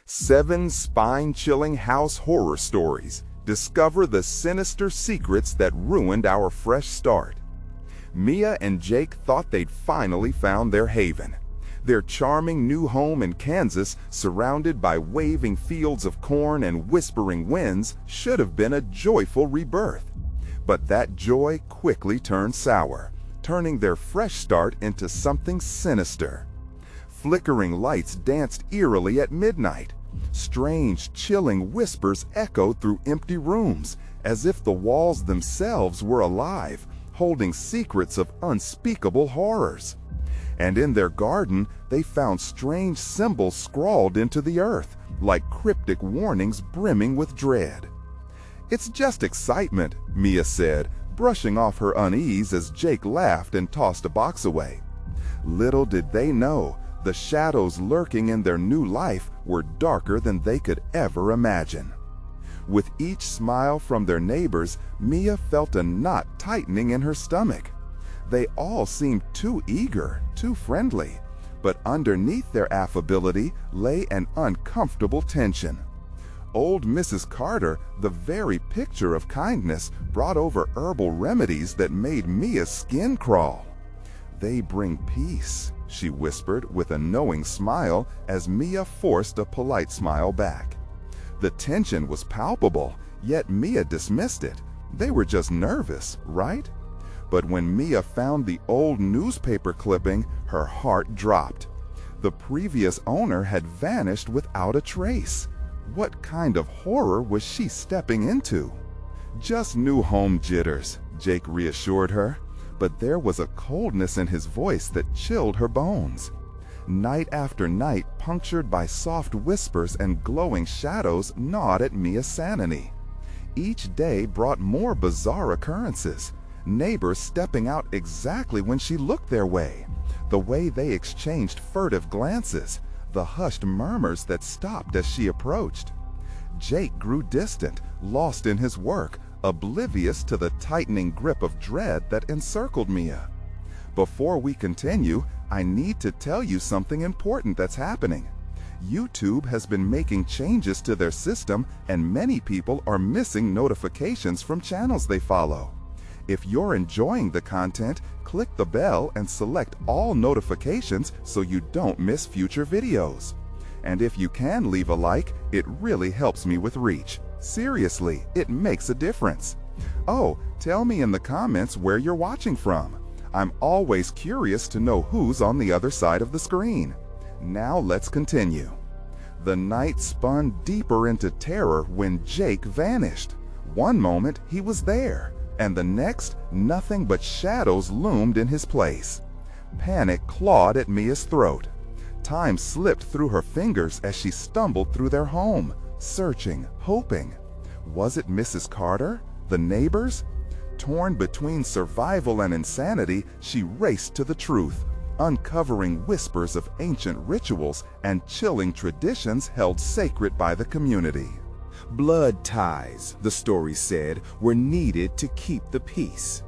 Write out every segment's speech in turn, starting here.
7 spine-chilling house horror stories. Discover the sinister secrets that ruined our fresh start. Mia and Jake thought they'd finally found their haven. Their charming new home in Kansas, surrounded by waving fields of corn and whispering winds, should have been a joyful rebirth. But that joy quickly turned sour, turning their fresh start into something sinister. Flickering lights danced eerily at midnight. Strange, chilling whispers echoed through empty rooms, as if the walls themselves were alive, holding secrets of unspeakable horrors. And in their garden, they found strange symbols scrawled into the earth, like cryptic warnings brimming with dread. "It's just excitement," Mia said, brushing off her unease as Jake laughed and tossed a box away. Little did they know, the shadows lurking in their new life were darker than they could ever imagine. With each smile from their neighbors, Mia felt a knot tightening in her stomach. They all seemed too eager, too friendly, but underneath their affability lay an uncomfortable tension. Old Mrs. Carter, the very picture of kindness, brought over herbal remedies that made Mia's skin crawl. "They bring peace," she whispered with a knowing smile as Mia forced a polite smile back. The tension was palpable, yet Mia dismissed it. They were just nervous, right? But when Mia found the old newspaper clipping, her heart dropped. The previous owner had vanished without a trace. What kind of horror was she stepping into? "Just new home jitters," Jake reassured her, but there was a coldness in his voice that chilled her bones. Night after night, punctured by soft whispers and glowing shadows, gnawed at Mia's sanity. Each day brought more bizarre occurrences. Neighbors stepping out exactly when she looked their way, the way they exchanged furtive glances, the hushed murmurs that stopped as she approached. Jake grew distant, lost in his work, oblivious to the tightening grip of dread that encircled Mia. Before we continue, I need to tell you something important that's happening. YouTube has been making changes to their system, and many people are missing notifications from channels they follow. If you're enjoying the content, click the bell and select all notifications so you don't miss future videos. And if you can leave a like, it really helps me with reach. Seriously, it makes a difference. Oh, tell me in the comments where you're watching from. I'm always curious to know who's on the other side of the screen. Now let's continue. The night spun deeper into terror when Jake vanished. One moment he was there, and the next, nothing but shadows loomed in his place. Panic clawed at Mia's throat. Time slipped through her fingers as she stumbled through their home, searching, hoping. Was it Mrs. Carter? The neighbors? Torn between survival and insanity, she raced to the truth, uncovering whispers of ancient rituals and chilling traditions held sacred by the community. Blood ties, the story said, were needed to keep the peace.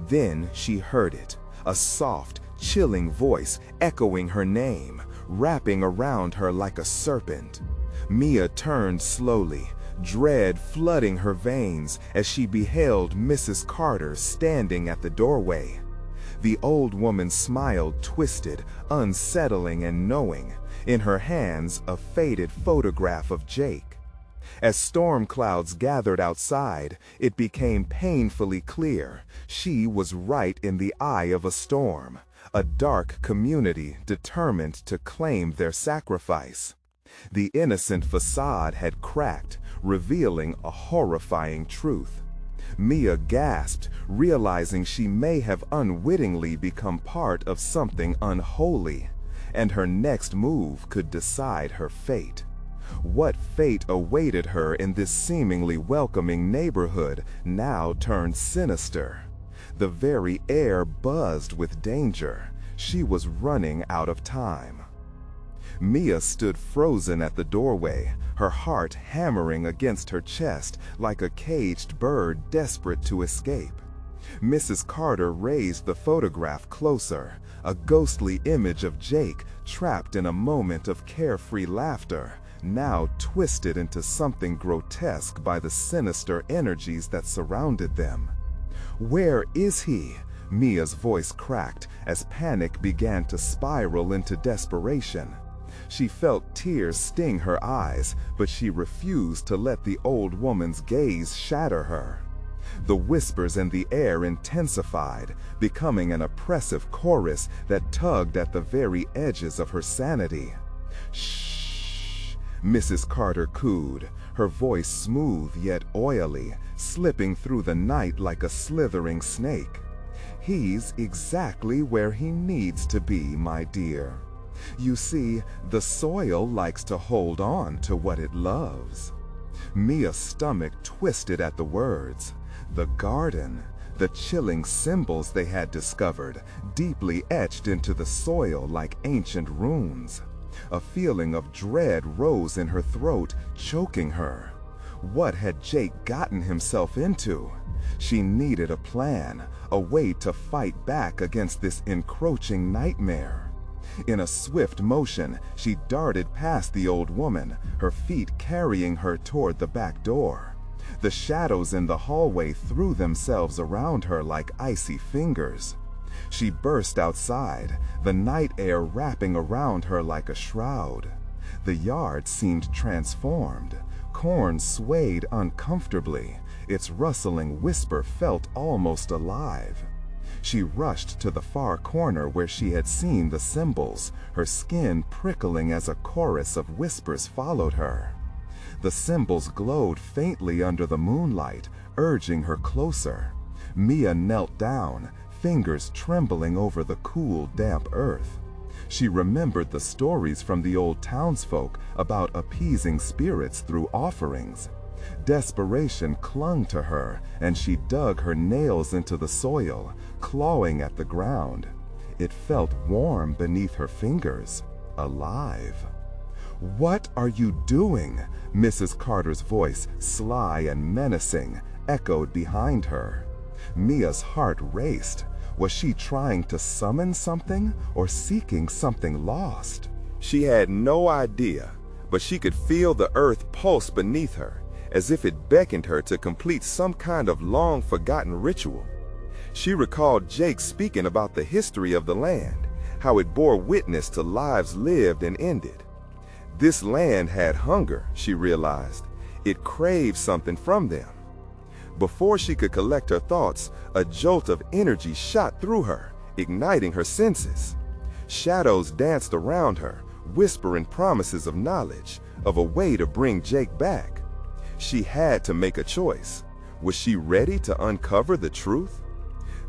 Then she heard it, a soft, chilling voice echoing her name, wrapping around her like a serpent. Mia turned slowly, dread flooding her veins as she beheld Mrs. Carter standing at the doorway. The old woman's smile twisted, unsettling and knowing, in her hands a faded photograph of Jake. As storm clouds gathered outside, it became painfully clear she was right in the eye of a storm, a dark community determined to claim their sacrifice. The innocent facade had cracked, revealing a horrifying truth. Mia gasped, realizing she may have unwittingly become part of something unholy, and her next move could decide her fate. What fate awaited her in this seemingly welcoming neighborhood now turned sinister. The very air buzzed with danger. She was running out of time. Mia stood frozen at the doorway, her heart hammering against her chest like a caged bird desperate to escape. Mrs. Carter raised the photograph closer, a ghostly image of Jake trapped in a moment of carefree laughter, now twisted into something grotesque by the sinister energies that surrounded them. "Where is he?" Mia's voice cracked as panic began to spiral into desperation. She felt tears sting her eyes, but she refused to let the old woman's gaze shatter her. The whispers in the air intensified, becoming an oppressive chorus that tugged at the very edges of her sanity. "Shh," Mrs. Carter cooed, her voice smooth yet oily, slipping through the night like a slithering snake. "He's exactly where he needs to be, my dear. You see, the soil likes to hold on to what it loves." Mia's stomach twisted at the words. The garden, the chilling symbols they had discovered, deeply etched into the soil like ancient runes. A feeling of dread rose in her throat, choking her. What had Jake gotten himself into? She needed a plan, a way to fight back against this encroaching nightmare. In a swift motion, she darted past the old woman, her feet carrying her toward the back door. The shadows in the hallway threw themselves around her like icy fingers. She burst outside, the night air wrapping around her like a shroud. The yard seemed transformed. Corn swayed uncomfortably. Its rustling whisper felt almost alive. She rushed to the far corner where she had seen the symbols, her skin prickling as a chorus of whispers followed her. The symbols glowed faintly under the moonlight, urging her closer. Mia knelt down, fingers trembling over the cool, damp earth. She remembered the stories from the old townsfolk about appeasing spirits through offerings. Desperation clung to her, and she dug her nails into the soil, clawing at the ground. It felt warm beneath her fingers, alive. "What are you doing?" Mrs. Carter's voice, sly and menacing, echoed behind her. Mia's heart raced. Was she trying to summon something or seeking something lost? She had no idea, but she could feel the earth pulse beneath her, as if it beckoned her to complete some kind of long-forgotten ritual. She recalled Jake speaking about the history of the land, how it bore witness to lives lived and ended. This land had hunger, she realized. It craved something from them. Before she could collect her thoughts, a jolt of energy shot through her, igniting her senses. Shadows danced around her, whispering promises of knowledge, of a way to bring Jake back. She had to make a choice. Was she ready to uncover the truth?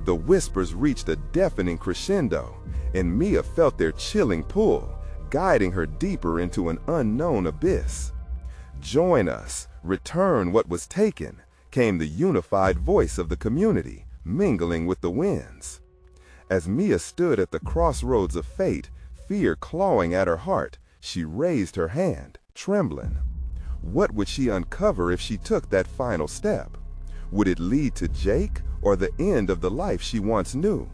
The whispers reached a deafening crescendo, and Mia felt their chilling pull, guiding her deeper into an unknown abyss. "Join us, return what was taken," came the unified voice of the community, mingling with the winds. As Mia stood at the crossroads of fate, fear clawing at her heart, she raised her hand, trembling. What would she uncover if she took that final step? Would it lead to Jake or the end of the life she once knew?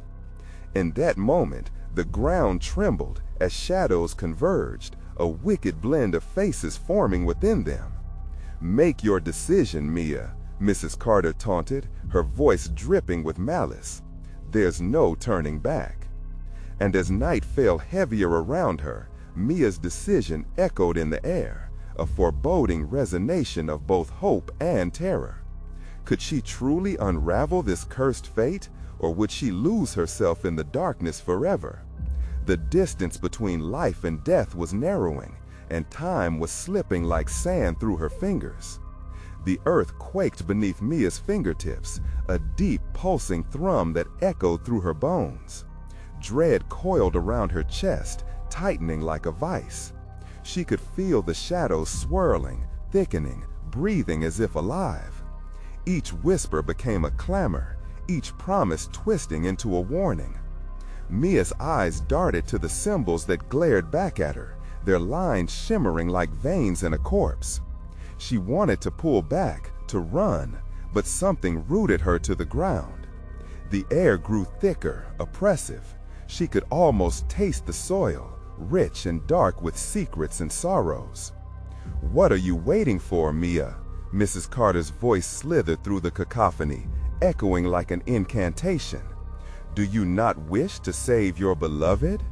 In that moment, the ground trembled as shadows converged, a wicked blend of faces forming within them. "Make your decision, Mia," Mrs. Carter taunted, her voice dripping with malice. "There's no turning back." And as night fell heavier around her, Mia's decision echoed in the air, a foreboding resonation of both hope and terror. Could she truly unravel this cursed fate, or would she lose herself in the darkness forever? The distance between life and death was narrowing, and time was slipping like sand through her fingers. The earth quaked beneath Mia's fingertips, a deep pulsing thrum that echoed through her bones. Dread coiled around her chest, tightening like a vice. She could feel the shadows swirling, thickening, breathing as if alive. Each whisper became a clamor, each promise twisting into a warning. Mia's eyes darted to the symbols that glared back at her, their lines shimmering like veins in a corpse. She wanted to pull back, to run, but something rooted her to the ground. The air grew thicker, oppressive. She could almost taste the soil, rich and dark with secrets and sorrows. "What are you waiting for, Mia?" Mrs. Carter's voice slithered through the cacophony, echoing like an incantation. "Do you not wish to save your beloved?"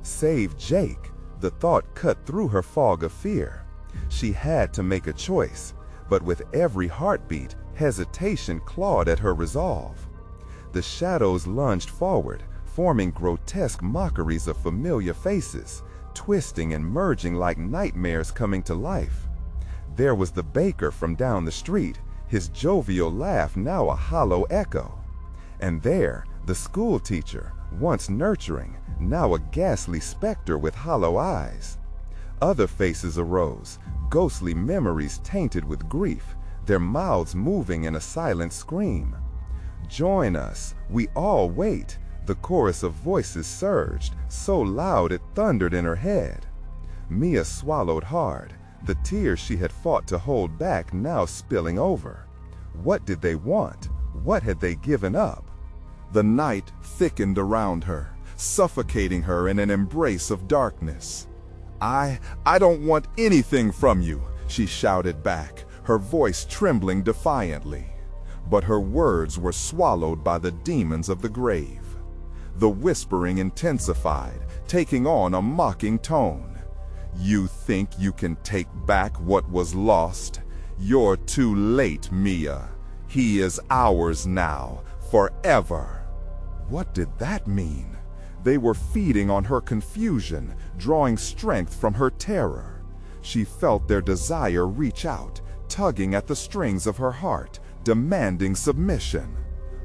Save Jake? The thought cut through her fog of fear. She had to make a choice, but with every heartbeat, hesitation clawed at her resolve. The shadows lunged forward, forming grotesque mockeries of familiar faces, twisting and merging like nightmares coming to life. There was the baker from down the street, his jovial laugh now a hollow echo. And there, the school teacher, once nurturing, now a ghastly specter with hollow eyes. Other faces arose, ghostly memories tainted with grief, their mouths moving in a silent scream. "Join us, we all wait," the chorus of voices surged, so loud it thundered in her head. Mia swallowed hard, the tears she had fought to hold back now spilling over. What did they want? What had they given up? The night thickened around her, suffocating her in an embrace of darkness. I don't want anything from you," she shouted back, her voice trembling defiantly. But her words were swallowed by the demons of the grave. The whispering intensified, taking on a mocking tone. "You think you can take back what was lost? You're too late, Mia. He is ours now, forever." What did that mean? They were feeding on her confusion, drawing strength from her terror. She felt their desire reach out, tugging at the strings of her heart, demanding submission.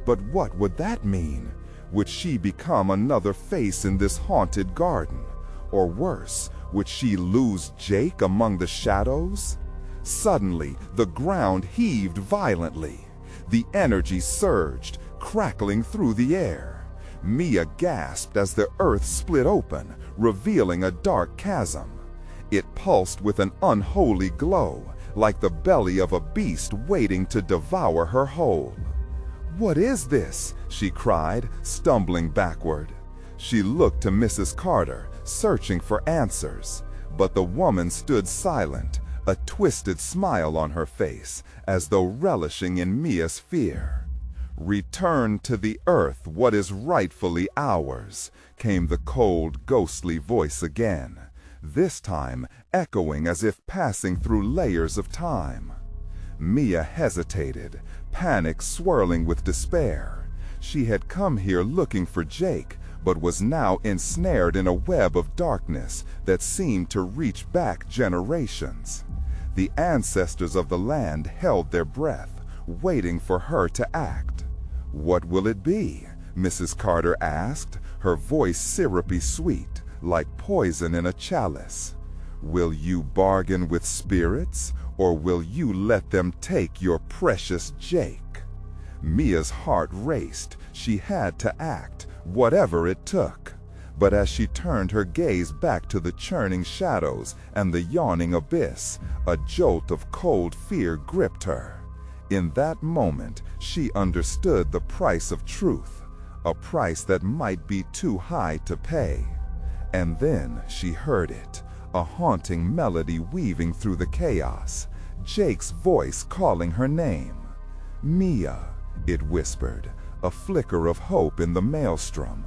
But what would that mean? Would she become another face in this haunted garden? Or worse, would she lose Jake among the shadows? Suddenly, the ground heaved violently. The energy surged, crackling through the air. Mia gasped as the earth split open, revealing a dark chasm. It pulsed with an unholy glow, like the belly of a beast waiting to devour her whole. "What is this?" she cried, stumbling backward. She looked to Mrs. Carter, searching for answers, but the woman stood silent, a twisted smile on her face, as though relishing in Mia's fear. "Return to the earth what is rightfully ours," came the cold, ghostly voice again, this time echoing as if passing through layers of time. Mia hesitated, panic swirling with despair. She had come here looking for Jake, but was now ensnared in a web of darkness that seemed to reach back generations. The ancestors of the land held their breath, waiting for her to act. "What will it be?" Mrs. Carter asked, her voice syrupy sweet, like poison in a chalice. "Will you bargain with spirits, or will you let them take your precious Jake?" Mia's heart raced. She had to act, whatever it took. But as she turned her gaze back to the churning shadows and the yawning abyss, a jolt of cold fear gripped her. In that moment, she understood the price of truth, a price that might be too high to pay. And then she heard it, a haunting melody weaving through the chaos, Jake's voice calling her name. "Mia," it whispered, a flicker of hope in the maelstrom.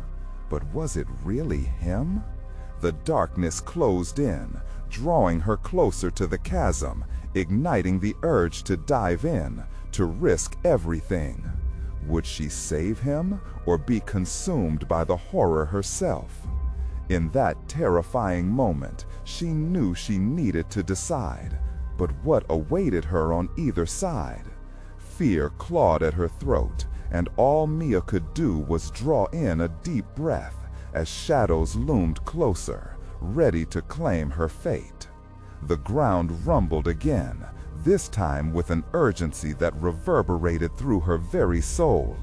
But was it really him? The darkness closed in, drawing her closer to the chasm, igniting the urge to dive in, to risk everything. Would she save him, or be consumed by the horror herself? In that terrifying moment, she knew she needed to decide. But what awaited her on either side? Fear clawed at her throat, and all Mia could do was draw in a deep breath as shadows loomed closer, ready to claim her fate. The ground rumbled again, this time with an urgency that reverberated through her very soul.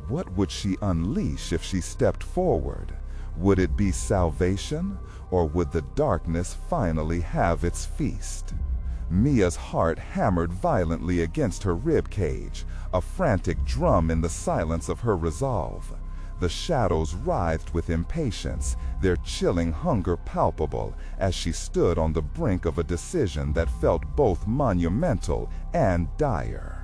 What would she unleash if she stepped forward? Would it be salvation, or would the darkness finally have its feast? Mia's heart hammered violently against her rib cage, a frantic drum in the silence of her resolve. The shadows writhed with impatience, their chilling hunger palpable as she stood on the brink of a decision that felt both monumental and dire.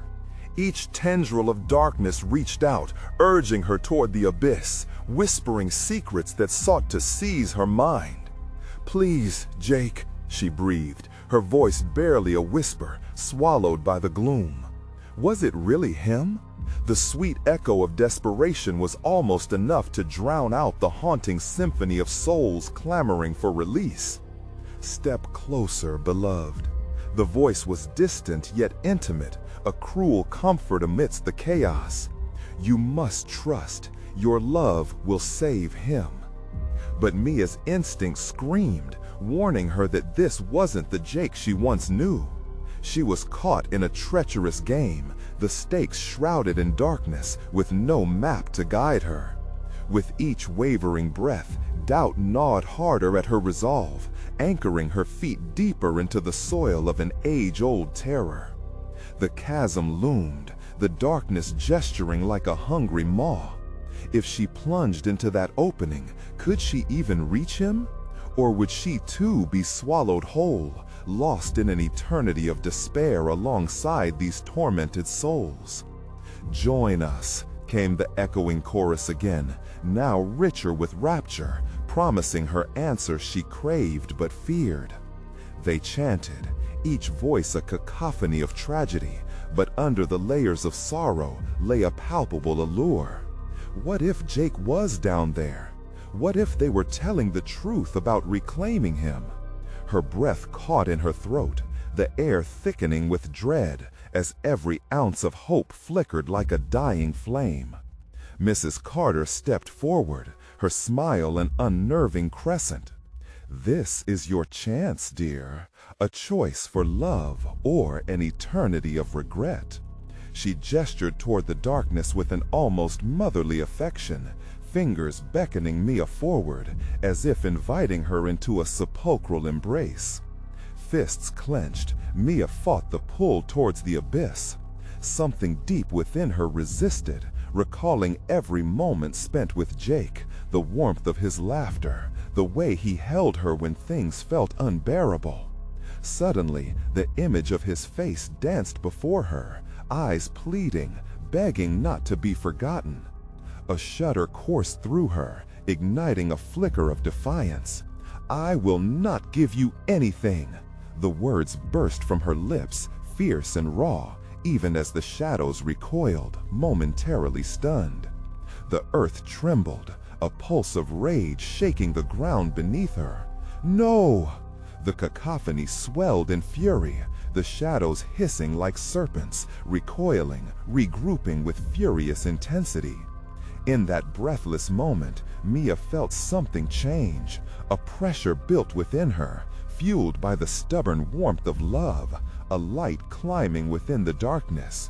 Each tendril of darkness reached out, urging her toward the abyss, whispering secrets that sought to seize her mind. "Please, Jake," she breathed, her voice barely a whisper, swallowed by the gloom. Was it really him? The sweet echo of desperation was almost enough to drown out the haunting symphony of souls clamoring for release. "Step closer, beloved." The voice was distant yet intimate, a cruel comfort amidst the chaos. "You must trust. Your love will save him." But Mia's instinct screamed, warning her that this wasn't the Jake she once knew. She was caught in a treacherous game, the stakes shrouded in darkness, with no map to guide her. With each wavering breath, doubt gnawed harder at her resolve, anchoring her feet deeper into the soil of an age-old terror. The chasm loomed, the darkness gesturing like a hungry maw. If she plunged into that opening, could she even reach him? Or would she too be swallowed whole, lost in an eternity of despair alongside these tormented souls? "Join us," came the echoing chorus again, now richer with rapture, promising her answer she craved but feared. They chanted, each voice a cacophony of tragedy, but under the layers of sorrow lay a palpable allure. What if Jake was down there? What if they were telling the truth about reclaiming him? Her breath caught in her throat, the air thickening with dread as every ounce of hope flickered like a dying flame. Mrs. Carter stepped forward, her smile an unnerving crescent. "This is your chance, dear, a choice for love or an eternity of regret." She gestured toward the darkness with an almost motherly affection, fingers beckoning Mia forward, as if inviting her into a sepulchral embrace. Fists clenched, Mia fought the pull towards the abyss. Something deep within her resisted, recalling every moment spent with Jake, the warmth of his laughter, the way he held her when things felt unbearable. Suddenly, the image of his face danced before her, eyes pleading, begging not to be forgotten. A shudder coursed through her, igniting a flicker of defiance. "I will not give you anything." The words burst from her lips, fierce and raw, even as the shadows recoiled, momentarily stunned. The earth trembled, a pulse of rage shaking the ground beneath her. "No!" The cacophony swelled in fury, the shadows hissing like serpents, recoiling, regrouping with furious intensity. In that breathless moment, Mia felt something change. A pressure built within her, fueled by the stubborn warmth of love, a light climbing within the darkness.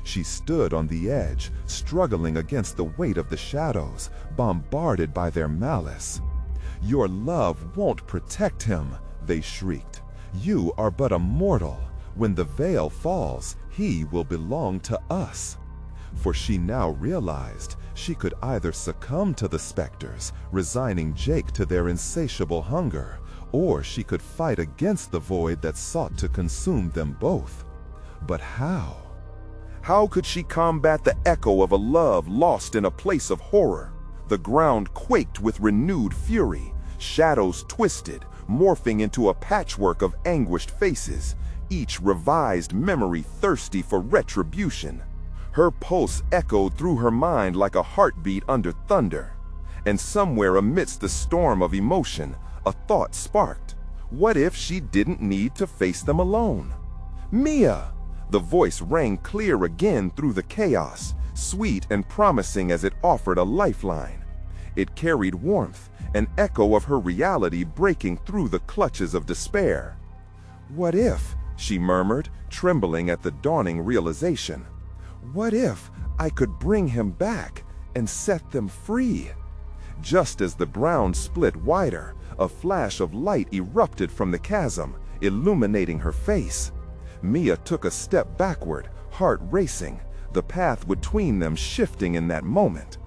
She stood on the edge, struggling against the weight of the shadows, bombarded by their malice. "Your love won't protect him," they shrieked. "You are but a mortal. When the veil falls, he will belong to us." For she now realized she could either succumb to the specters, resigning Jake to their insatiable hunger, or she could fight against the void that sought to consume them both. But how? How could she combat the echo of a love lost in a place of horror? The ground quaked with renewed fury, shadows twisted, morphing into a patchwork of anguished faces, each revised memory thirsty for retribution. Her pulse echoed through her mind like a heartbeat under thunder. And somewhere amidst the storm of emotion, a thought sparked. What if she didn't need to face them alone? "Mia!" The voice rang clear again through the chaos, sweet and promising as it offered a lifeline. It carried warmth, an echo of her reality breaking through the clutches of despair. "What if," she murmured, trembling at the dawning realization, "what if I could bring him back and set them free?" Just as the ground split wider, a flash of light erupted from the chasm, illuminating her face. Mia took a step backward, heart racing, the path between them shifting in that moment.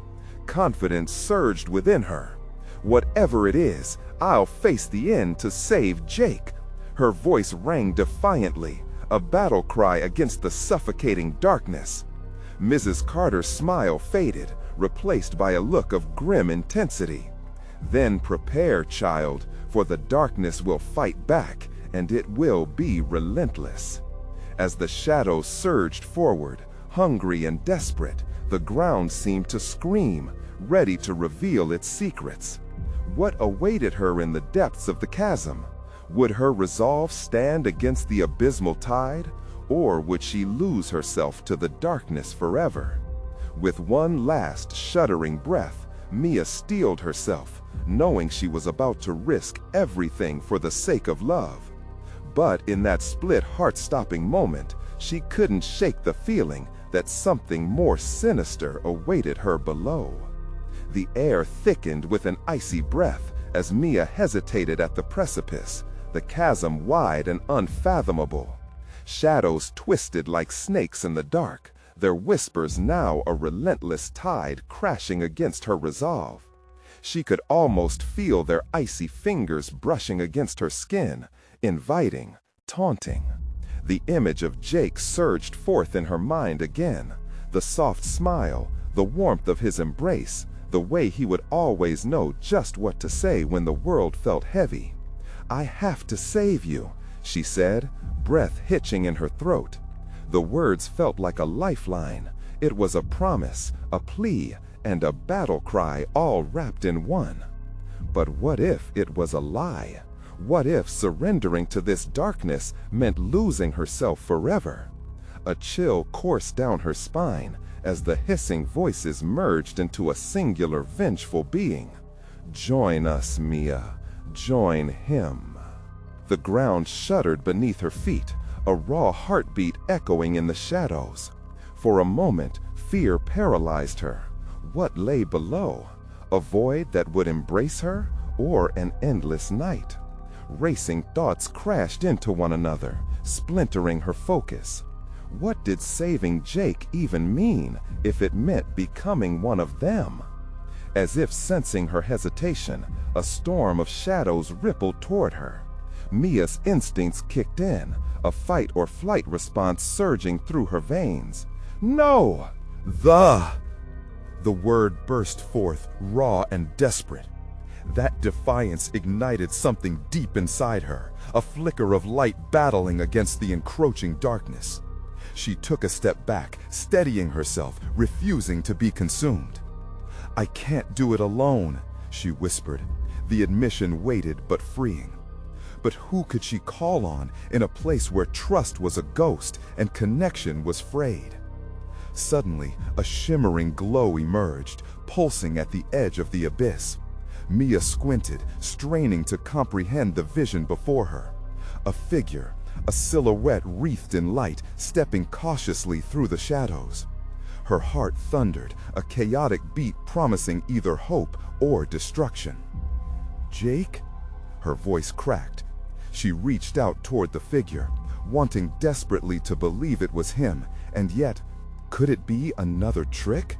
Confidence surged within her. "Whatever it is, I'll face the end to save Jake." Her voice rang defiantly, a battle cry against the suffocating darkness. Mrs. Carter's smile faded, replaced by a look of grim intensity. "Then prepare, child, for the darkness will fight back, and it will be relentless." As the shadows surged forward, hungry and desperate, the ground seemed to scream, ready to reveal its secrets. What awaited her in the depths of the chasm? Would her resolve stand against the abysmal tide, or would she lose herself to the darkness forever? With one last shuddering breath, Mia steeled herself, knowing she was about to risk everything for the sake of love. But in that split heart-stopping moment, she couldn't shake the feeling that something more sinister awaited her below. The air thickened with an icy breath as Mia hesitated at the precipice, the chasm wide and unfathomable. Shadows twisted like snakes in the dark, their whispers now a relentless tide crashing against her resolve. She could almost feel their icy fingers brushing against her skin, inviting, taunting. The image of Jake surged forth in her mind again, the soft smile, the warmth of his embrace, the way he would always know just what to say when the world felt heavy. "I have to save you," she said, breath hitching in her throat. The words felt like a lifeline. It was a promise, a plea, and a battle cry all wrapped in one. But what if it was a lie? What if surrendering to this darkness meant losing herself forever? A chill coursed down her spine as the hissing voices merged into a singular vengeful being. "Join us, Mia. Join him." The ground shuddered beneath her feet, a raw heartbeat echoing in the shadows. For a moment, fear paralyzed her. What lay below? A void that would embrace her, or an endless night? Racing thoughts crashed into one another, splintering her focus. What did saving Jake even mean if it meant becoming one of them? As if sensing her hesitation, a storm of shadows rippled toward her. Mia's instincts kicked in, a fight or flight response surging through her veins. "No!" The word burst forth, raw and desperate. That defiance ignited something deep inside her, a flicker of light battling against the encroaching darkness. She took a step back, steadying herself, refusing to be consumed. "I can't do it alone," she whispered, the admission weighted but freeing. But who could she call on in a place where trust was a ghost and connection was frayed? Suddenly, a shimmering glow emerged, pulsing at the edge of the abyss. Mia squinted, straining to comprehend the vision before her. A figure, a silhouette wreathed in light, stepping cautiously through the shadows. Her heart thundered, a chaotic beat promising either hope or destruction. "Jake?" Her voice cracked. She reached out toward the figure, wanting desperately to believe it was him, and yet, could it be another trick?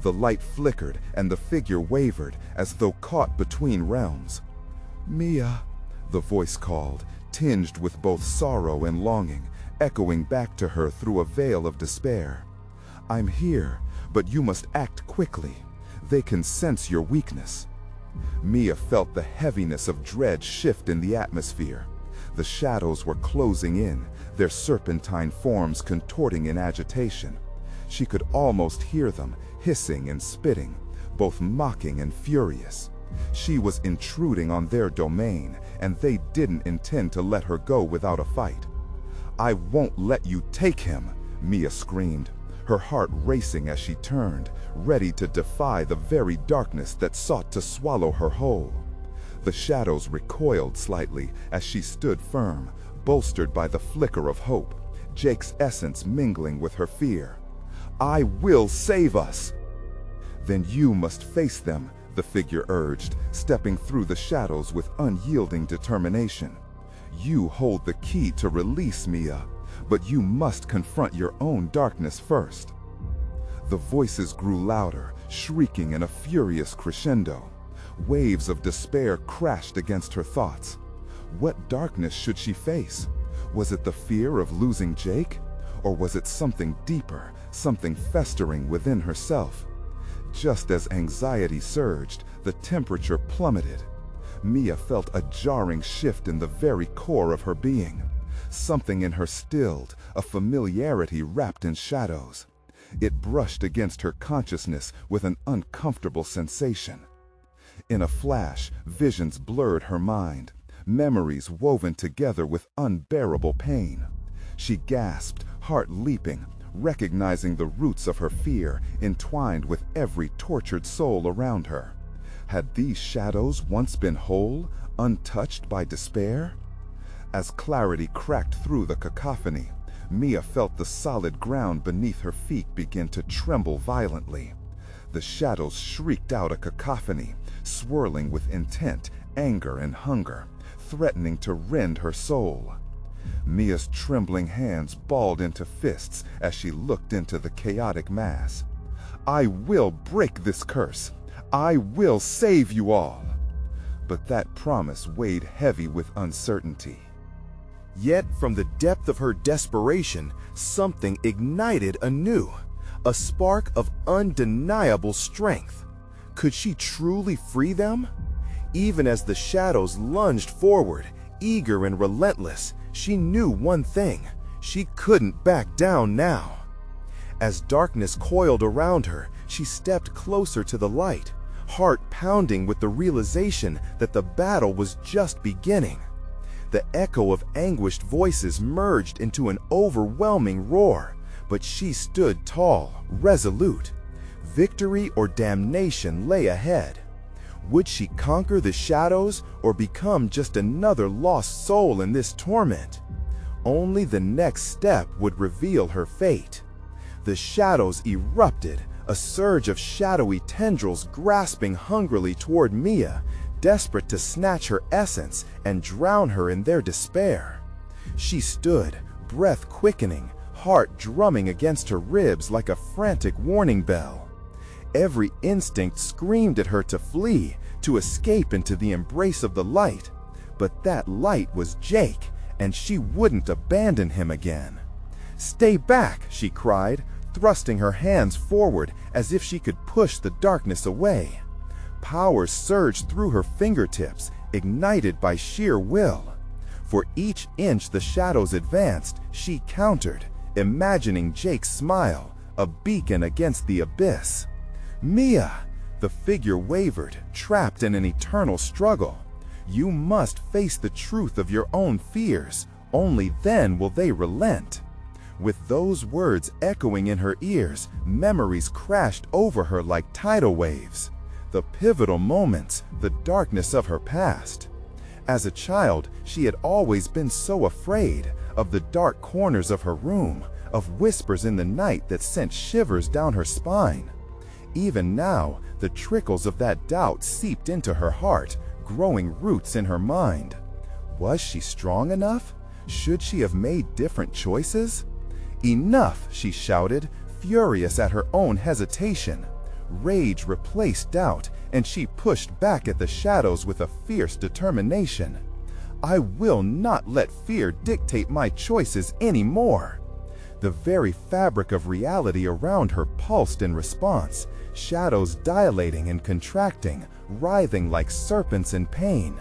The light flickered and the figure wavered as though caught between realms. "Mia," the voice called, tinged with both sorrow and longing, echoing back to her through a veil of despair. "I'm here, but you must act quickly. They can sense your weakness." Mia felt the heaviness of dread shift in the atmosphere. The shadows were closing in, their serpentine forms contorting in agitation. She could almost hear them, hissing and spitting, both mocking and furious. She was intruding on their domain, and they didn't intend to let her go without a fight. "I won't let you take him," Mia screamed, her heart racing as she turned, ready to defy the very darkness that sought to swallow her whole. The shadows recoiled slightly as she stood firm, bolstered by the flicker of hope, Jake's essence mingling with her fear. "I will save us!" "Then you must face them," the figure urged, stepping through the shadows with unyielding determination. "You hold the key to release Mia, but you must confront your own darkness first." The voices grew louder, shrieking in a furious crescendo. Waves of despair crashed against her thoughts. What darkness should she face? Was it the fear of losing Jake? Or was it something deeper, something festering within herself? Just as anxiety surged, the temperature plummeted. Mia felt a jarring shift in the very core of her being. Something in her stilled, a familiarity wrapped in shadows. It brushed against her consciousness with an uncomfortable sensation. In a flash, visions blurred her mind, memories woven together with unbearable pain. She gasped, heart leaping, recognizing the roots of her fear entwined with every tortured soul around her. Had these shadows once been whole, untouched by despair? As clarity cracked through the cacophony, Mia felt the solid ground beneath her feet begin to tremble violently. The shadows shrieked out a cacophony, swirling with intent, anger, and hunger, threatening to rend her soul. Mia's trembling hands balled into fists as she looked into the chaotic mass. "I will break this curse. I will save you all." But that promise weighed heavy with uncertainty. Yet from the depth of her desperation, something ignited anew, a spark of undeniable strength. Could she truly free them? Even as the shadows lunged forward, eager and relentless, she knew one thing: she couldn't back down now. As darkness coiled around her, she stepped closer to the light, heart pounding with the realization that the battle was just beginning. The echo of anguished voices merged into an overwhelming roar, but she stood tall, resolute. Victory or damnation lay ahead. Would she conquer the shadows or become just another lost soul in this torment? Only the next step would reveal her fate. The shadows erupted, a surge of shadowy tendrils grasping hungrily toward Mia, desperate to snatch her essence and drown her in their despair. She stood, breath quickening, heart drumming against her ribs like a frantic warning bell. Every instinct screamed at her to flee, to escape into the embrace of the light. But that light was Jake, and she wouldn't abandon him again. "Stay back!" she cried, thrusting her hands forward as if she could push the darkness away. Power surged through her fingertips, ignited by sheer will. For each inch the shadows advanced, she countered, imagining Jake's smile, a beacon against the abyss. "Mia!" The figure wavered, trapped in an eternal struggle. "You must face the truth of your own fears. Only then will they relent." With those words echoing in her ears, memories crashed over her like tidal waves. The pivotal moments, the darkness of her past. As a child, she had always been so afraid of the dark corners of her room, of whispers in the night that sent shivers down her spine. Even now, the trickles of that doubt seeped into her heart, growing roots in her mind. Was she strong enough? Should she have made different choices? "Enough!" she shouted, furious at her own hesitation. Rage replaced doubt, and she pushed back at the shadows with a fierce determination. "I will not let fear dictate my choices anymore." The very fabric of reality around her pulsed in response, shadows dilating and contracting, writhing like serpents in pain.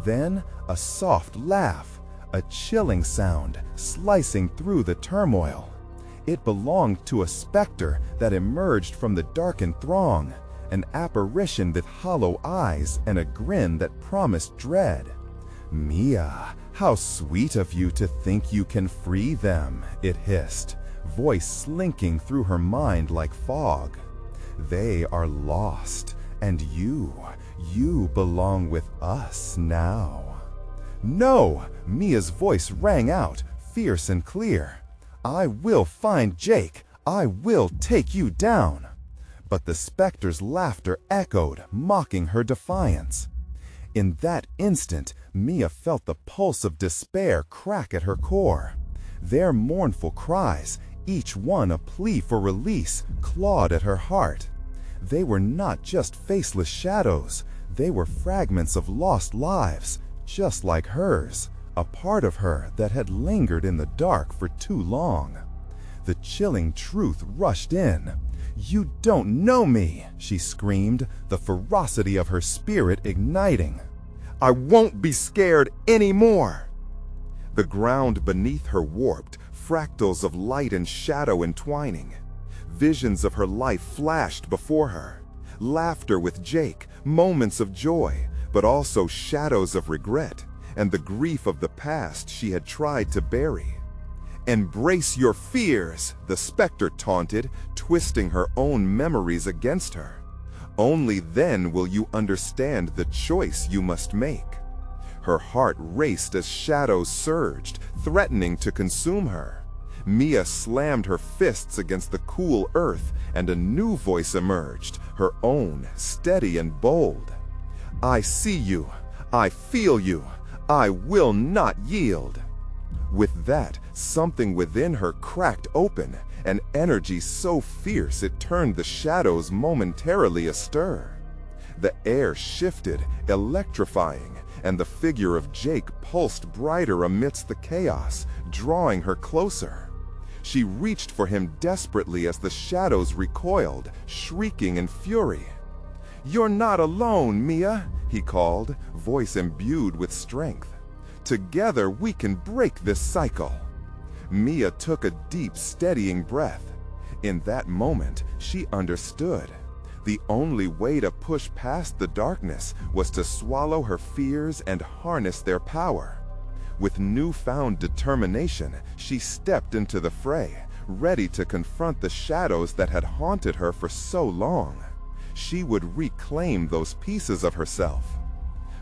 Then a soft laugh, a chilling sound slicing through the turmoil. It belonged to a specter that emerged from the darkened throng, an apparition with hollow eyes and a grin that promised dread. "Mia, how sweet of you to think you can free them," it hissed, voice slinking through her mind like fog. "They are lost, and you belong with us now." "No!" Mia's voice rang out, fierce and clear. "I will find Jake. I will take you down." But the specter's laughter echoed, mocking her defiance. In that instant, Mia felt the pulse of despair crack at her core. Their mournful cries, each one a plea for release, clawed at her heart. They were not just faceless shadows, they were fragments of lost lives, just like hers, a part of her that had lingered in the dark for too long. The chilling truth rushed in. "You don't know me," she screamed, the ferocity of her spirit igniting. "I won't be scared anymore." The ground beneath her warped, fractals of light and shadow entwining. Visions of her life flashed before her. Laughter with Jake, moments of joy, but also shadows of regret and the grief of the past she had tried to bury. "Embrace your fears," the specter taunted, twisting her own memories against her. "Only then will you understand the choice you must make." Her heart raced as shadows surged, threatening to consume her. Mia slammed her fists against the cool earth, and a new voice emerged, her own, steady and bold. "I see you. I feel you. I will not yield." With that, something within her cracked open, an energy so fierce it turned the shadows momentarily astir. The air shifted, electrifying, and the figure of Jake pulsed brighter amidst the chaos, drawing her closer. She reached for him desperately as the shadows recoiled, shrieking in fury. "You're not alone, Mia," he called, voice imbued with strength. "Together we can break this cycle." Mia took a deep, steadying breath. In that moment, she understood. The only way to push past the darkness was to swallow her fears and harness their power. With newfound determination, she stepped into the fray, ready to confront the shadows that had haunted her for so long. She would reclaim those pieces of herself.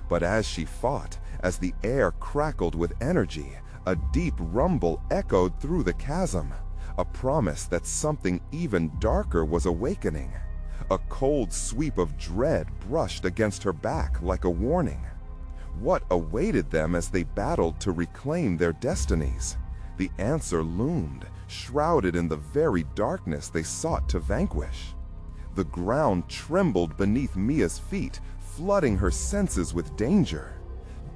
But as she fought, as the air crackled with energy, a deep rumble echoed through the chasm, a promise that something even darker was awakening. A cold sweep of dread brushed against her back like a warning. What awaited them as they battled to reclaim their destinies? The answer loomed, shrouded in the very darkness they sought to vanquish. The ground trembled beneath Mia's feet, flooding her senses with danger.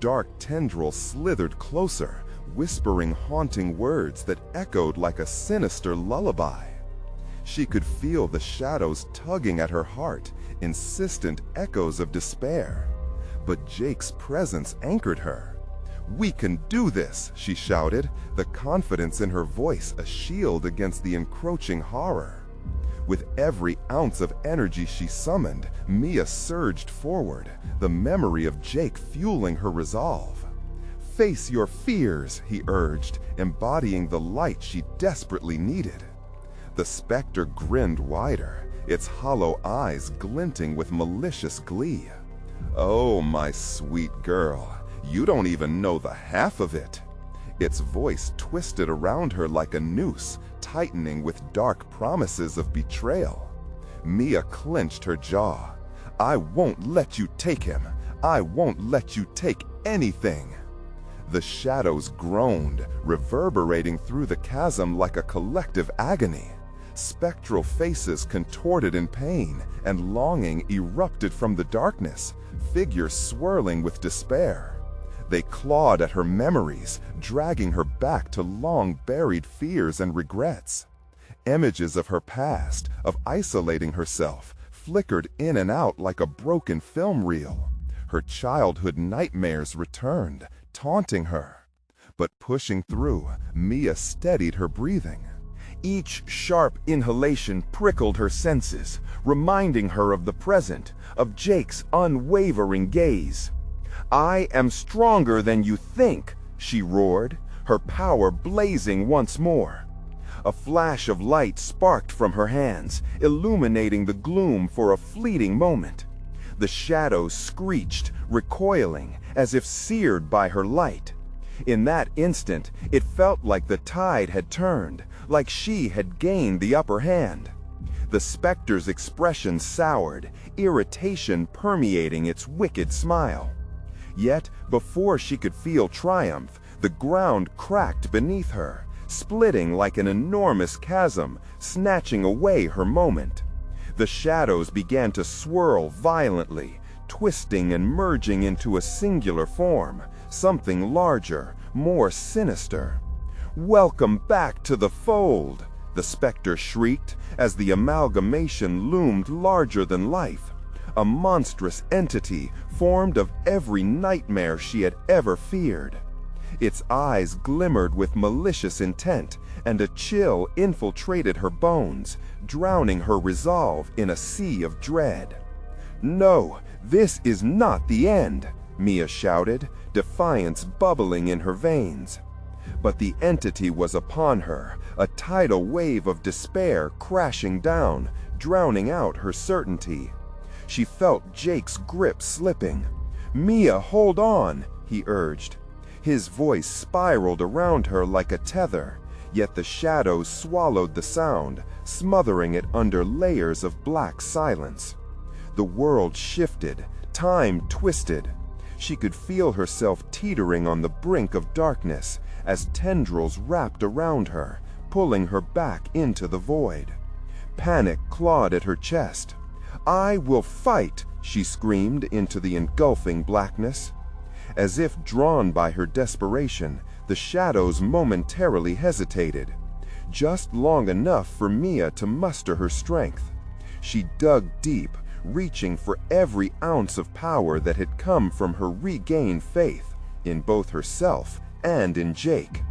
Dark tendrils slithered closer, whispering haunting words that echoed like a sinister lullaby. She could feel the shadows tugging at her heart, insistent echoes of despair. But Jake's presence anchored her. "We can do this," she shouted, the confidence in her voice a shield against the encroaching horror. With every ounce of energy she summoned, Mia surged forward, the memory of Jake fueling her resolve. "Face your fears," he urged, embodying the light she desperately needed. The specter grinned wider, its hollow eyes glinting with malicious glee. "Oh, my sweet girl, you don't even know the half of it." Its voice twisted around her like a noose, tightening with dark promises of betrayal. Mia clenched her jaw. "I won't let you take him. I won't let you take anything." The shadows groaned, reverberating through the chasm like a collective agony. Spectral faces contorted in pain, and longing erupted from the darkness, figures swirling with despair. They clawed at her memories, dragging her back to long-buried fears and regrets. Images of her past, of isolating herself, flickered in and out like a broken film reel. Her childhood nightmares returned, taunting her. But pushing through, Mia steadied her breathing. Each sharp inhalation prickled her senses, reminding her of the present, of Jake's unwavering gaze. "I am stronger than you think," she roared, her power blazing once more. A flash of light sparked from her hands, illuminating the gloom for a fleeting moment. The shadows screeched, recoiling, as if seared by her light. In that instant, it felt like the tide had turned, like she had gained the upper hand. The specter's expression soured, irritation permeating its wicked smile. Yet, before she could feel triumph, the ground cracked beneath her, splitting like an enormous chasm, snatching away her moment. The shadows began to swirl violently, twisting and merging into a singular form, something larger, more sinister. "Welcome back to the fold," the specter shrieked as the amalgamation loomed larger than life, a monstrous entity formed of every nightmare she had ever feared. Its eyes glimmered with malicious intent, and a chill infiltrated her bones, drowning her resolve in a sea of dread. "No, this is not the end," Mia shouted, defiance bubbling in her veins. But the entity was upon her, a tidal wave of despair crashing down, drowning out her certainty. She felt Jake's grip slipping. "Mia, hold on," he urged. His voice spiraled around her like a tether, yet the shadows swallowed the sound, smothering it under layers of black silence. The world shifted, time twisted. She could feel herself teetering on the brink of darkness as tendrils wrapped around her, pulling her back into the void. Panic clawed at her chest. "I will fight," she screamed into the engulfing blackness. As if drawn by her desperation, the shadows momentarily hesitated, just long enough for Mia to muster her strength. She dug deep, reaching for every ounce of power that had come from her regained faith in both herself and in Jake.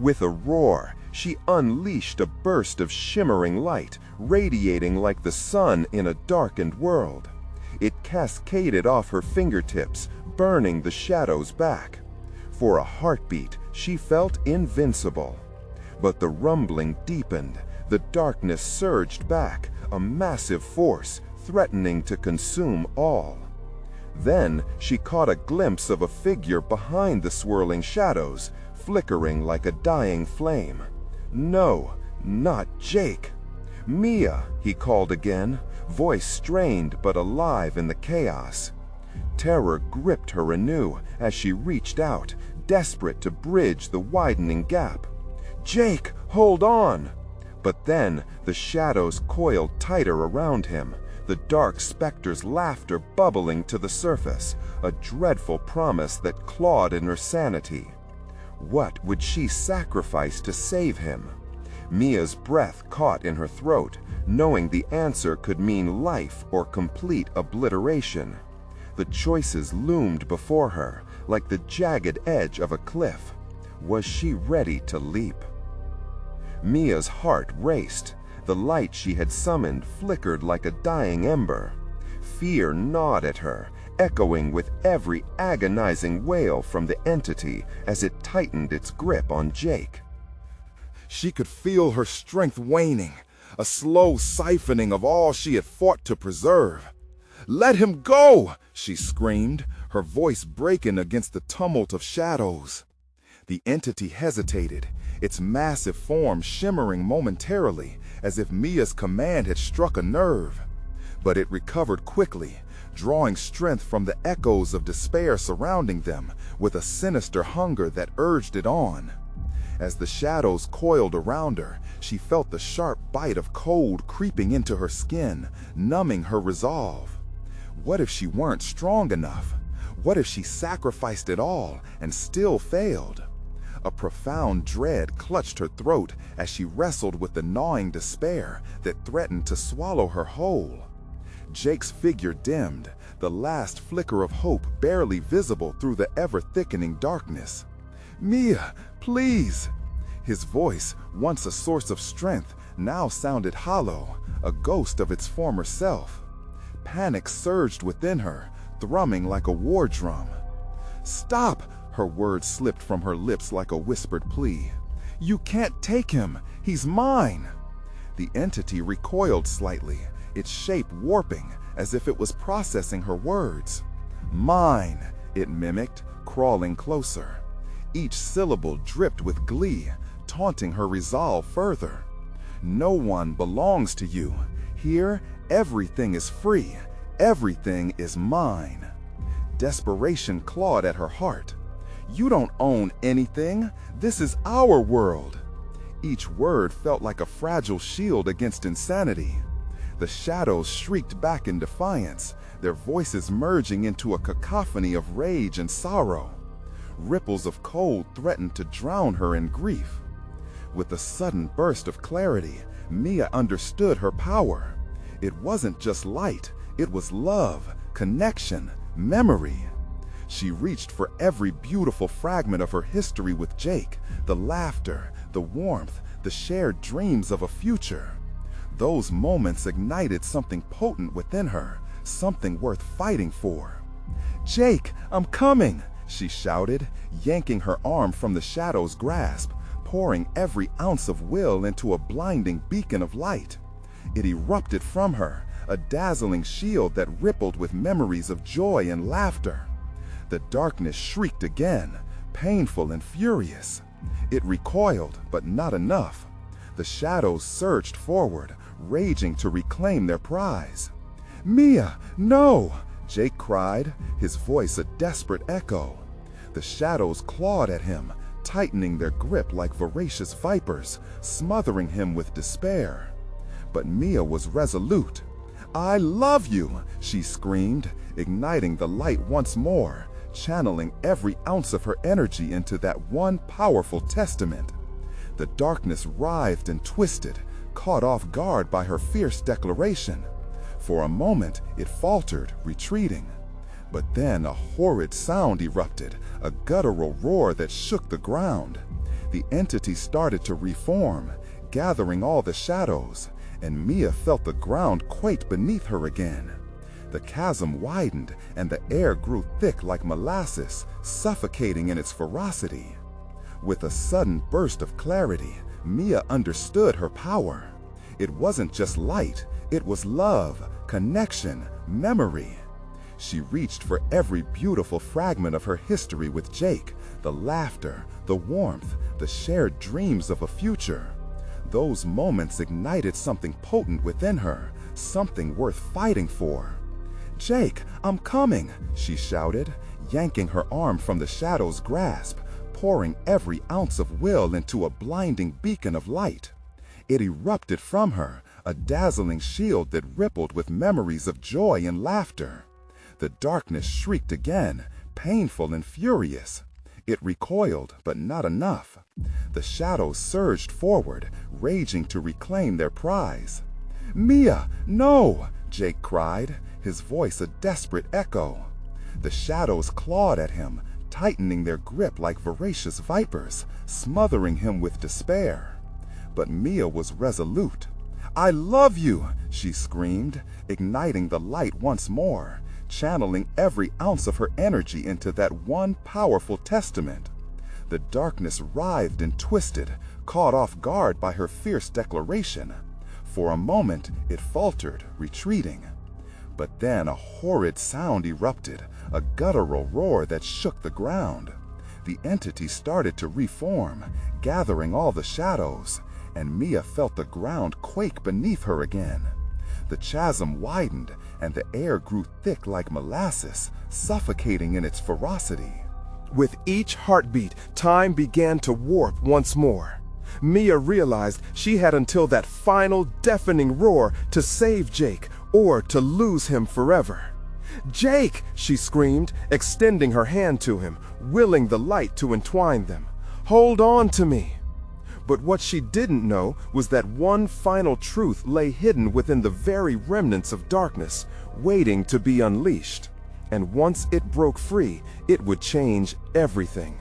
With a roar, she unleashed a burst of shimmering light, radiating like the sun in a darkened world. It cascaded off her fingertips, burning the shadows back. For a heartbeat, she felt invincible. But the rumbling deepened, the darkness surged back, a massive force threatening to consume all. Then she caught a glimpse of a figure behind the swirling shadows, flickering like a dying flame. No, not Jake. "Mia," he called again, voice strained but alive in the chaos. Terror gripped her anew as she reached out, desperate to bridge the widening gap. "Jake, hold on!" But then the shadows coiled tighter around him, the dark specter's laughter bubbling to the surface, a dreadful promise that clawed in her sanity. What would she sacrifice to save him? Mia's breath caught in her throat, knowing the answer could mean life or complete obliteration. The choices loomed before her, like the jagged edge of a cliff. Was she ready to leap? Mia's heart raced. The light she had summoned flickered like a dying ember. Fear gnawed at her, echoing with every agonizing wail from the entity as it tightened its grip on Jake. She could feel her strength waning, a slow siphoning of all she had fought to preserve. "Let him go!" she screamed, her voice breaking against the tumult of shadows. The entity hesitated, its massive form shimmering momentarily, as if Mia's command had struck a nerve. But it recovered quickly, drawing strength from the echoes of despair surrounding them, with a sinister hunger that urged it on. As the shadows coiled around her, she felt the sharp bite of cold creeping into her skin, numbing her resolve. What if she weren't strong enough? What if she sacrificed it all and still failed? A profound dread clutched her throat as she wrestled with the gnawing despair that threatened to swallow her whole. Jake's figure dimmed, the last flicker of hope barely visible through the ever-thickening darkness. "Mia, please!" His voice, once a source of strength, now sounded hollow, a ghost of its former self. Panic surged within her, thrumming like a war drum. "Stop!" Her words slipped from her lips like a whispered plea. "You can't take him! He's mine!" The entity recoiled slightly, its shape warping as if it was processing her words. "Mine," it mimicked, crawling closer. Each syllable dripped with glee, taunting her resolve further. "No one belongs to you. Here, everything is free. Everything is mine." Desperation clawed at her heart. "You don't own anything. This is our world." Each word felt like a fragile shield against insanity. The shadows shrieked back in defiance, their voices merging into a cacophony of rage and sorrow. Ripples of cold threatened to drown her in grief. With a sudden burst of clarity, Mia understood her power. It wasn't just light, it was love, connection, memory. She reached for every beautiful fragment of her history with Jake, the laughter, the warmth, the shared dreams of a future. Those moments ignited something potent within her, something worth fighting for. "Jake, I'm coming!" she shouted, yanking her arm from the shadow's grasp, pouring every ounce of will into a blinding beacon of light. It erupted from her, a dazzling shield that rippled with memories of joy and laughter. The darkness shrieked again, painful and furious. It recoiled, but not enough. The shadows surged forward, raging to reclaim their prize. "Mia, no!" Jake cried, his voice a desperate echo. The shadows clawed at him, tightening their grip like voracious vipers, smothering him with despair. But Mia was resolute. "I love you!" she screamed, igniting the light once more, channeling every ounce of her energy into that one powerful testament. The darkness writhed and twisted, caught off guard by her fierce declaration. For a moment, it faltered, retreating. But then a horrid sound erupted, a guttural roar that shook the ground. The entity started to reform, gathering all the shadows, and Mia felt the ground quake beneath her again. The chasm widened, and the air grew thick like molasses, suffocating in its ferocity. With a sudden burst of clarity, Mia understood her power. It wasn't just light, it was love, connection, memory. She reached for every beautiful fragment of her history with Jake, the laughter, the warmth, the shared dreams of a future. Those moments ignited something potent within her, something worth fighting for. "Jake, I'm coming!" she shouted, yanking her arm from the shadow's grasp, pouring every ounce of will into a blinding beacon of light. It erupted from her, a dazzling shield that rippled with memories of joy and laughter. The darkness shrieked again, painful and furious. It recoiled, but not enough. The shadows surged forward, raging to reclaim their prize. "Mia, no!" Jake cried, his voice a desperate echo. The shadows clawed at him, tightening their grip like voracious vipers, smothering him with despair. But Mia was resolute. "I love you!" she screamed, igniting the light once more, channeling every ounce of her energy into that one powerful testament. The darkness writhed and twisted, caught off guard by her fierce declaration. For a moment, it faltered, retreating. But then a horrid sound erupted, a guttural roar that shook the ground. The entity started to reform, gathering all the shadows, and Mia felt the ground quake beneath her again. The chasm widened, and the air grew thick like molasses, suffocating in its ferocity. With each heartbeat, time began to warp once more. Mia realized she had until that final deafening roar to save Jake or to lose him forever. "Jake!" she screamed, extending her hand to him, willing the light to entwine them. "Hold on to me!" But what she didn't know was that one final truth lay hidden within the very remnants of darkness, waiting to be unleashed. And once it broke free, it would change everything.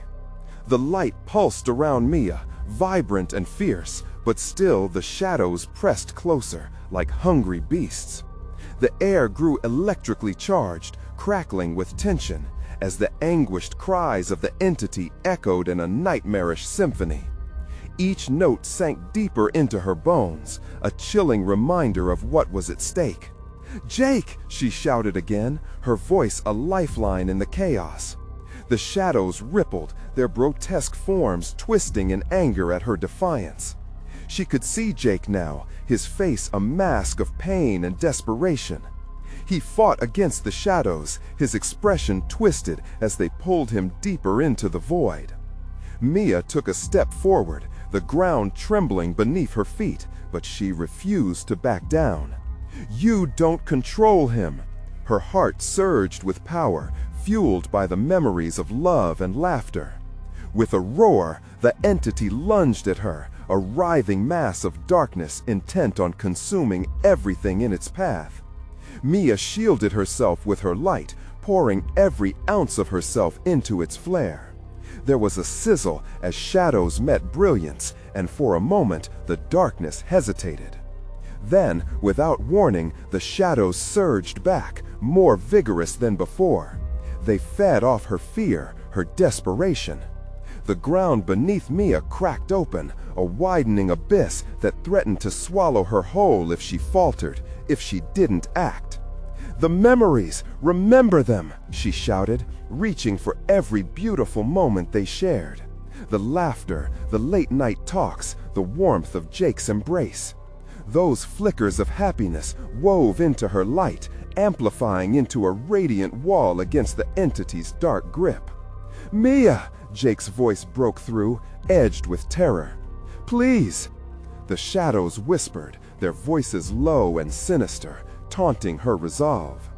The light pulsed around Mia, vibrant and fierce, but still the shadows pressed closer, like hungry beasts. The air grew electrically charged, crackling with tension, as the anguished cries of the entity echoed in a nightmarish symphony. Each note sank deeper into her bones, a chilling reminder of what was at stake. "Jake!" she shouted again, her voice a lifeline in the chaos. The shadows rippled, their grotesque forms twisting in anger at her defiance. She could see Jake now, his face a mask of pain and desperation. He fought against the shadows, his expression twisted as they pulled him deeper into the void. Mia took a step forward, the ground trembling beneath her feet, but she refused to back down. You don't control him. Her heart surged with power, fueled by the memories of love and laughter. With a roar, the entity lunged at her, a writhing mass of darkness intent on consuming everything in its path. Mia shielded herself with her light, pouring every ounce of herself into its flare. There was a sizzle as shadows met brilliance, and for a moment the darkness hesitated. Then, without warning, the shadows surged back, more vigorous than before. They fed off her fear, her desperation. The ground beneath Mia cracked open, a widening abyss that threatened to swallow her whole if she faltered, if she didn't act. "The memories! Remember them!" she shouted, reaching for every beautiful moment they shared. The laughter, the late-night talks, the warmth of Jake's embrace. Those flickers of happiness wove into her light, amplifying into a radiant wall against the entity's dark grip. "Mia!" Jake's voice broke through, edged with terror. "Please!" The shadows whispered, their voices low and sinister, taunting her resolve.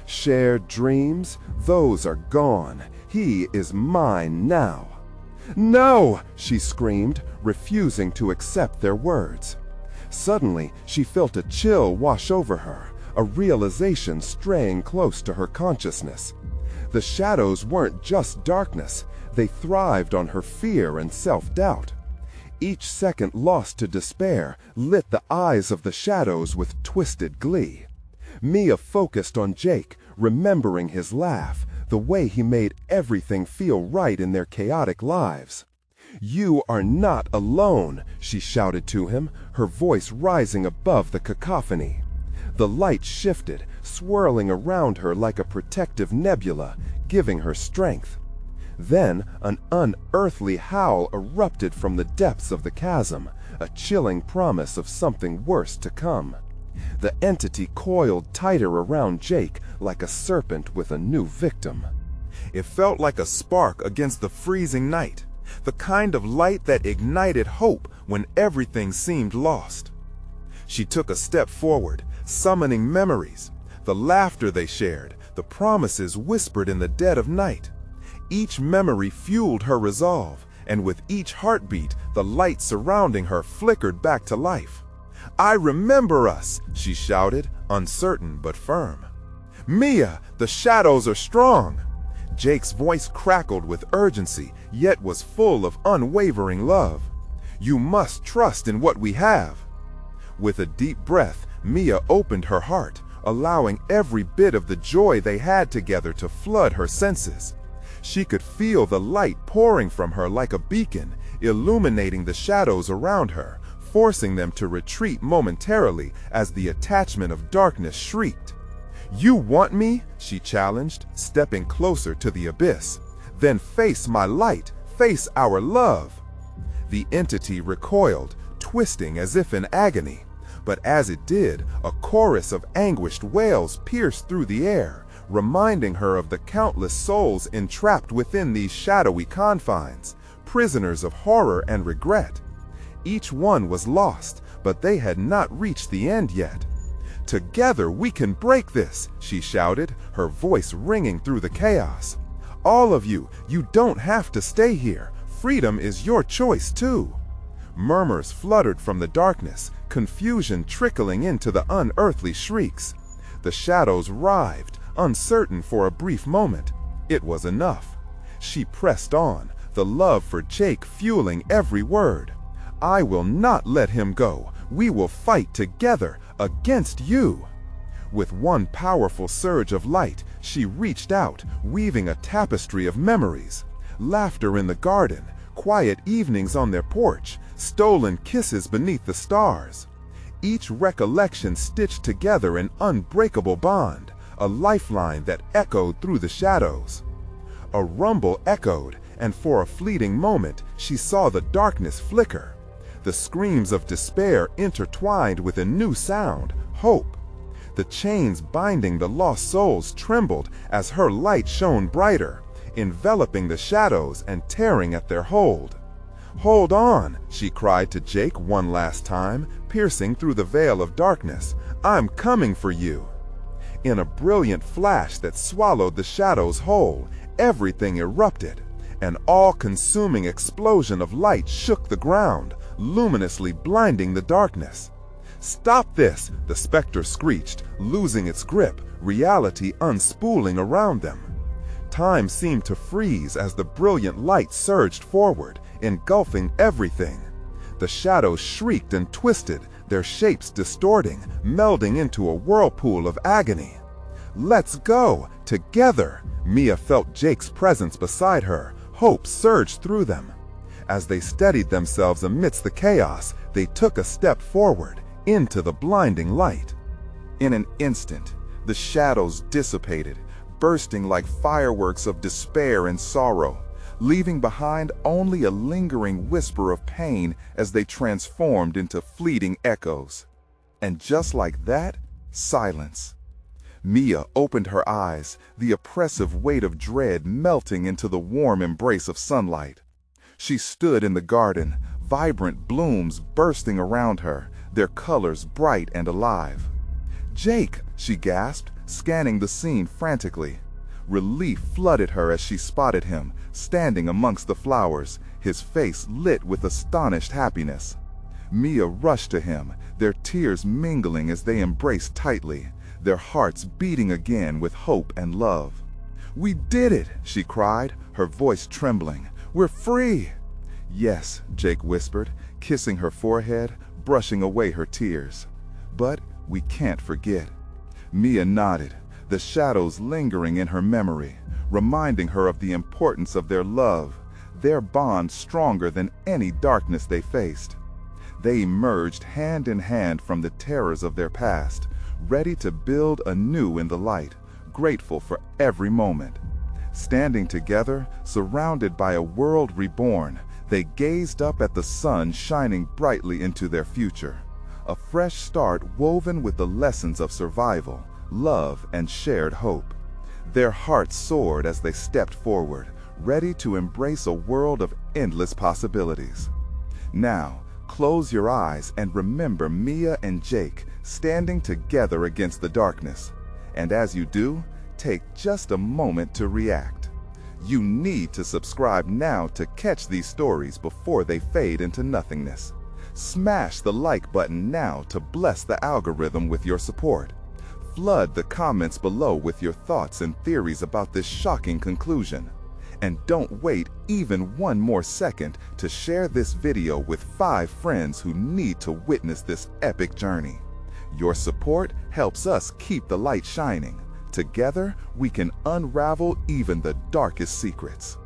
"Shared dreams? Those are gone. He is mine now." "No!" she screamed, refusing to accept their words. Suddenly, she felt a chill wash over her, a realization straying close to her consciousness. The shadows weren't just darkness, they thrived on her fear and self-doubt. Each second lost to despair lit the eyes of the shadows with twisted glee. Mia focused on Jake, remembering his laugh, the way he made everything feel right in their chaotic lives. "You are not alone," she shouted to him, her voice rising above the cacophony. The light shifted, swirling around her like a protective nebula, giving her strength. Then an unearthly howl erupted from the depths of the chasm, a chilling promise of something worse to come. The entity coiled tighter around Jake like a serpent with a new victim. It felt like a spark against the freezing night, the kind of light that ignited hope when everything seemed lost. She took a step forward, summoning memories, the laughter they shared, the promises whispered in the dead of night. Each memory fueled her resolve, and with each heartbeat, the light surrounding her flickered back to life. "I remember us," she shouted, uncertain but firm. "Mia, the shadows are strong." Jake's voice crackled with urgency, yet was full of unwavering love. "You must trust in what we have." With a deep breath, Mia opened her heart, allowing every bit of the joy they had together to flood her senses. She could feel the light pouring from her like a beacon, illuminating the shadows around her, forcing them to retreat momentarily as the attachment of darkness shrieked. "You want me?" she challenged, stepping closer to the abyss. "Then face my light, face our love." The entity recoiled, twisting as if in agony. But as it did, a chorus of anguished wails pierced through the air, reminding her of the countless souls entrapped within these shadowy confines, prisoners of horror and regret. Each one was lost, but they had not reached the end yet. "Together we can break this," she shouted, her voice ringing through the chaos. "All of you, you don't have to stay here. Freedom is your choice too." Murmurs fluttered from the darkness, confusion trickling into the unearthly shrieks. The shadows writhed, uncertain for a brief moment. It was enough. She pressed on, the love for Jake fueling every word. "I will not let him go. We will fight together against you." With one powerful surge of light, she reached out, weaving a tapestry of memories. Laughter in the garden, quiet evenings on their porch, stolen kisses beneath the stars. Each recollection stitched together an unbreakable bond, a lifeline that echoed through the shadows. A rumble echoed, and for a fleeting moment she saw the darkness flicker. The screams of despair intertwined with a new sound, hope. The chains binding the lost souls trembled as her light shone brighter, enveloping the shadows and tearing at their hold. "Hold on," she cried to Jake one last time, piercing through the veil of darkness. "I'm coming for you." In a brilliant flash that swallowed the shadows whole, everything erupted. An all-consuming explosion of light shook the ground, luminously blinding the darkness. "Stop this!" the specter screeched, losing its grip, reality unspooling around them. Time seemed to freeze as the brilliant light surged forward, engulfing everything. The shadows shrieked and twisted, their shapes distorting, melding into a whirlpool of agony. "Let's go! Together!" Mia felt Jake's presence beside her. Hope surged through them. As they steadied themselves amidst the chaos, they took a step forward, into the blinding light. In an instant, the shadows dissipated, bursting like fireworks of despair and sorrow, leaving behind only a lingering whisper of pain as they transformed into fleeting echoes. And just like that, silence. Mia opened her eyes, the oppressive weight of dread melting into the warm embrace of sunlight. She stood in the garden, vibrant blooms bursting around her, their colors bright and alive. "Jake!" she gasped, scanning the scene frantically. Relief flooded her as she spotted him, standing amongst the flowers, his face lit with astonished happiness. Mia rushed to him, their tears mingling as they embraced tightly, their hearts beating again with hope and love. "We did it!" she cried, her voice trembling. "We're free!" "Yes," Jake whispered, kissing her forehead, brushing away her tears. "But we can't forget." Mia nodded, the shadows lingering in her memory, reminding her of the importance of their love, their bond stronger than any darkness they faced. They emerged hand in hand from the terrors of their past, ready to build anew in the light, grateful for every moment. Standing together, surrounded by a world reborn, they gazed up at the sun shining brightly into their future. A fresh start woven with the lessons of survival, love, and shared hope. Their hearts soared as they stepped forward, ready to embrace a world of endless possibilities. Now, close your eyes and remember Mia and Jake standing together against the darkness. And as you do, take just a moment to react. You need to subscribe now to catch these stories before they fade into nothingness. Smash the like button now to bless the algorithm with your support. Flood the comments below with your thoughts and theories about this shocking conclusion. And don't wait even one more second to share this video with 5 friends who need to witness this epic journey. Your support helps us keep the light shining. Together, we can unravel even the darkest secrets.